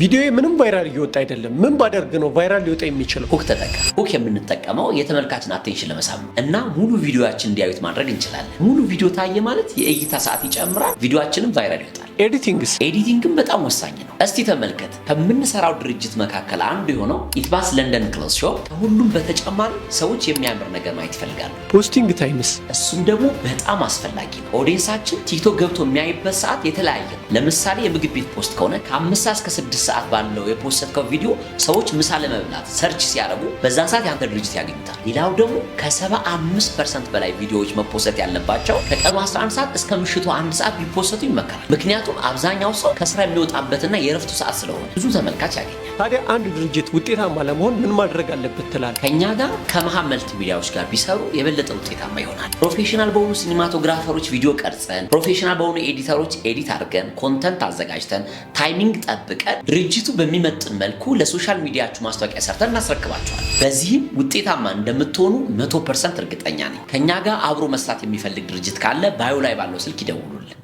ቪዲዮ ምንም ቫይራል እየወጣ አይደለም። ምን ባደርግ ነው ቫይራል ሊወጣ የሚችለው? ሁክ ተጠቀም። ሁክ የምንጠቀመው የተመልካችን አቴንሽን ለመሳብ እና ሙሉ ቪዲዮአችን እንዲያዩት ማድረግ እንችላለን። ሙሉ ቪዲዮ ታየ ማለት የእይታ ሰዓት ይጨምራል፣ ቪዲዮአችንም ቫይራል ይወጣል። ኤዲቲንግም በጣም ወሳኝ ነው። እስቲ ተመልከት። ከምንሰራው ድርጅት መካከል አንዱ የሆነው ኢትባስ ለንደን ክሎዝ ሾፕ ከሁሉም በተጨማሪ ሰዎች የሚያምር ነገር ማየት ይፈልጋሉ። ፖስቲንግ ታይምስ፣ እሱም ደግሞ በጣም አስፈላጊ ነው። ኦዲየንሳችን ቲክቶክ ገብቶ የሚያይበት ሰዓት የተለያየ ነው። ለምሳሌ የምግብ ቤት ፖስት ከሆነ ከ5 ሰዓት እስከ 6 ሰዓት ባለው የፖስተው ቪዲዮ ሰዎች ምሳ ለመብላት ሰርች ሲያደርጉ በዛን ሰዓት ያንተ ድርጅት ያገኙታል። ሌላው ደግሞ ከ75% በላይ ቪዲዮዎች መፖሰት ያለባቸው ከቀኑ 11 ሰዓት እስከ ምሽቱ 1 ሰዓት ቢፖሰቱ ይመከራል። ምክንያቱም አብዛኛው ሰው ከስራ የሚወጣበትና የእረፍቱ ሰዓት ስለሆነ ብዙ ተመልካች ያገኛል። ታዲያ አንድ ድርጅት ውጤታማ ለመሆን ምን ማድረግ አለበት ትላለህ? ከኛ ጋር ከመሃል መልቲ ሚዲያዎች ጋር ቢሰሩ የበለጠ ውጤታማ ይሆናል። ፕሮፌሽናል በሆኑ ሲኒማቶግራፈሮች ቪዲዮ ቀርጸን፣ ፕሮፌሽናል በሆኑ ኤዲተሮች ኤዲት አድርገን፣ ኮንተንት አዘጋጅተን፣ ታይሚንግ ጠብቀን ድርጅቱ በሚመጥን መልኩ ለሶሻል ሚዲያችሁ ማስታወቂያ ሰርተን እናስረክባቸዋል። በዚህም ውጤታማ እንደምትሆኑ 100% እርግጠኛ ነኝ። ከኛ ጋር አብሮ መስራት የሚፈልግ ድርጅት ካለ ባዮ ላይ ባለው ስልክ ይደውሉልን።